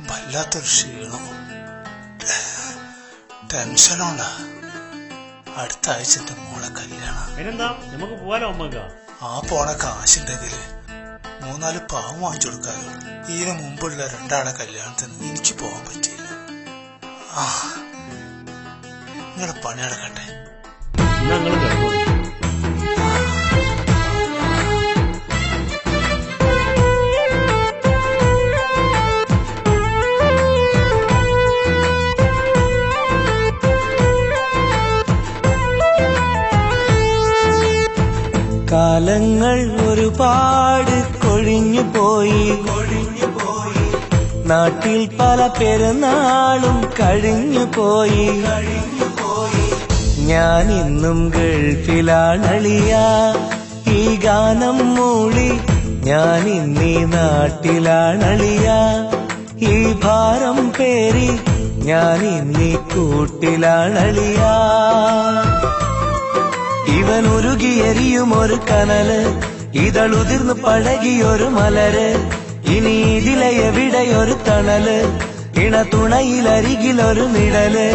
വല്ലാത്തൊരു ക്ഷീണം, ടെൻഷനാണ്. അടുത്ത ആഴ്ച എന്റെ മോളെ കല്യാണം. നമുക്ക് പോവാലോ അമ്മക്ക? ആ പോണ കാശുണ്ടെങ്കിൽ 3-4 പാവം വാങ്ങിച്ചു കൊടുക്കാലോ. ഇതിനു മുമ്പുള്ള 2 ആളെ കല്യാണത്തിന് എനിക്ക് പോകാൻ പറ്റിയില്ല. നിങ്ങളുടെ പണി നടക്കട്ടെ. കാലങ്ങൾ ഒരുപാട് കൊഴിഞ്ഞു പോയി, നാട്ടിൽ പല പെരുന്നാളും കഴിഞ്ഞു പോയി. ഞാൻ ഇന്നും ഗൾഫിലാണളിയ, ഈ ഗാനം മൂളി ഞാൻ ഇന്നീ നാട്ടിലാണളിയ. ഈ ഭാരം പേറി ഞാൻ ഇന്നീ കൂട്ടിലാണളിയ. ഇവൻ ഉരുകിയെരിയും ഒരു കനല്, ഇതളുതിർന്ന് പഴകിയൊരു മലര്. ഇനി ഇതിലെവിടെയൊരു തണല്, ഇണതുണയിലരികിലൊരു നിഴല്.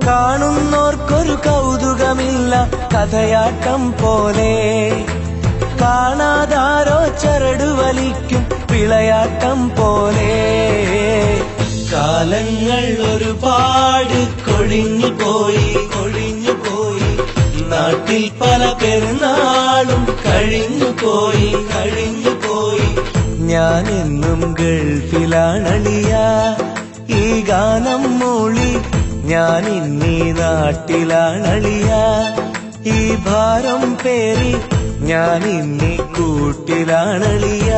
കാണുന്നോർക്കൊരു കൗതുകമില്ല, കഥയാട്ടം പോലെ. കാണാതാരോ ചരട് വലിക്കും വിളയാട്ടം പോലെ. കാലങ്ങൾ ഒരുപാട് കൊഴിഞ്ഞു പോയി, നാട്ടിൽ പല പെരുന്നാളും കഴിഞ്ഞു പോയി. ഞാൻ എന്നും ഗൾഫിലാണളിയ, ഈ ഗാനം മൂളി ഞാൻ ഇന്നീ നാട്ടിലാണളിയ. ഈ ഭാരം പേറി ഞാൻ ഇന്നീ കൂട്ടിലാണളിയ.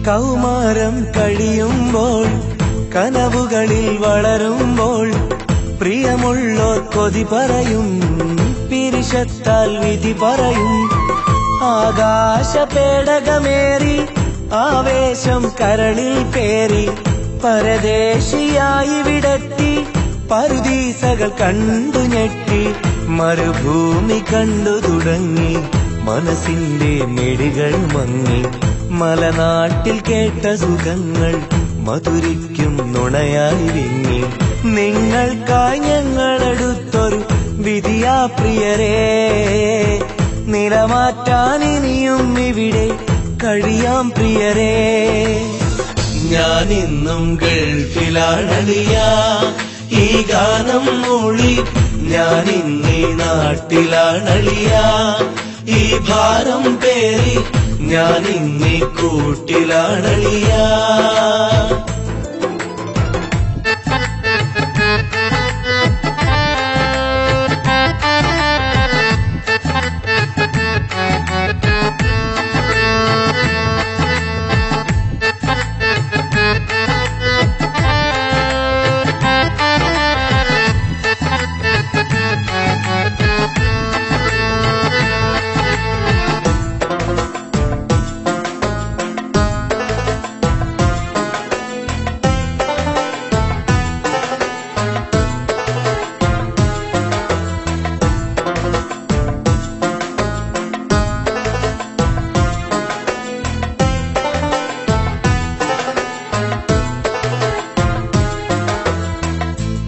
കൗമാരം കഴിയുമ്പോൾ, കനവുകളിൽ വളരുമ്പോൾ, പ്രിയമുള്ളോർ കൊതി പറയും, പിരിശത്താൽ വിധി പറയും. ആകാശ പേടകമേറി ആവേശം കരളിൽ പേറി, പരദേശിയായി വിടത്തി പറുദീസകൾ കണ്ടു ഞെട്ടി. മരുഭൂമി കണ്ടു തുടങ്ങി, മനസ്സിന്റെ മെടികൾ മങ്ങി. മലനാട്ടിൽ കേട്ട സുഖങ്ങൾ മധുരിക്കും നുണയായി വിങ്ങി. നിങ്ങൾക്കായി ഞങ്ങളെടുത്തൊരു വിധിയാ പ്രിയരേ, നിലമാറ്റാൻ ഇനിയും ഇവിടെ കഴിയാം പ്രിയരേ. ഞാൻ ഇന്നും ഗൾഫിലാണളിയ, ഈ ഗാനം മൂളി ഞാൻ ഇന്നീ നാട്ടിലാണളിയ. ഈ ഭാരം പേറി ഞാൻ ഇന്നീ കൂട്ടിലാണളിയ.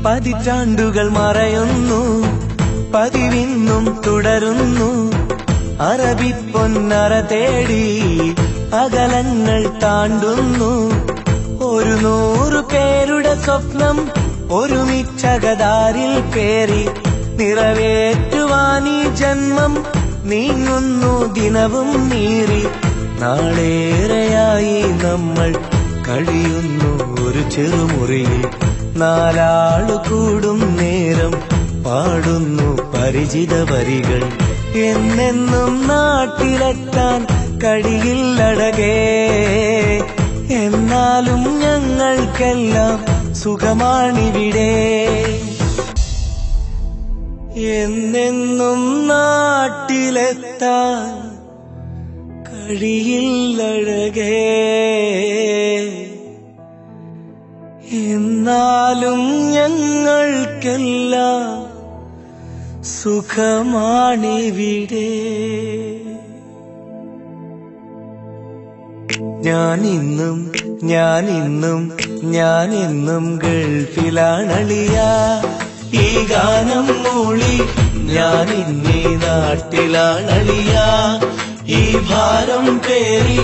പതിറ്റാണ്ടുകൾ മറയുന്നു, പതിവിന്നും തുടരുന്നു. അറബി പൊന്നറ തേടി അകലങ്ങൾ താണ്ടുന്നു. 100 പേരുടെ സ്വപ്നം ഒരുമിച്ചകതാരിൽ പേറി നിറവേറ്റുവാനീ ജന്മം നീങ്ങുന്നു ദിനവും നീറി. നാളേറെയായി നമ്മൾ കഴിയുന്നു ഒരു ചെറുമുറിയിൽ. 4 ആളു കൂടും നേരം പാടുന്നു പരിചിത വരികൾ. എന്നെന്നും നാട്ടിലെത്താൻ കഴിയില്ലഴകേ, എന്നാലും ഞങ്ങൾക്കെല്ലാം സുഖമാണിവിടെ. എന്നെന്നും നാട്ടിലെത്താൻ കഴിയില്ലഴകേ, എന്നാലും ഞങ്ങൾക്കെല്ലാം സുഖമാണിവിടെ. ഞാനിന്നും ഗൾഫിലാണളിയാ. ഈ ഗാനം മൂളി ഞാനിന്നീ നാട്ടിലാണളിയാ. ഈ ഭാരം പേറി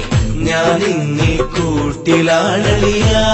ഞാനിന്നീ കൂട്ടിലാണളിയാ.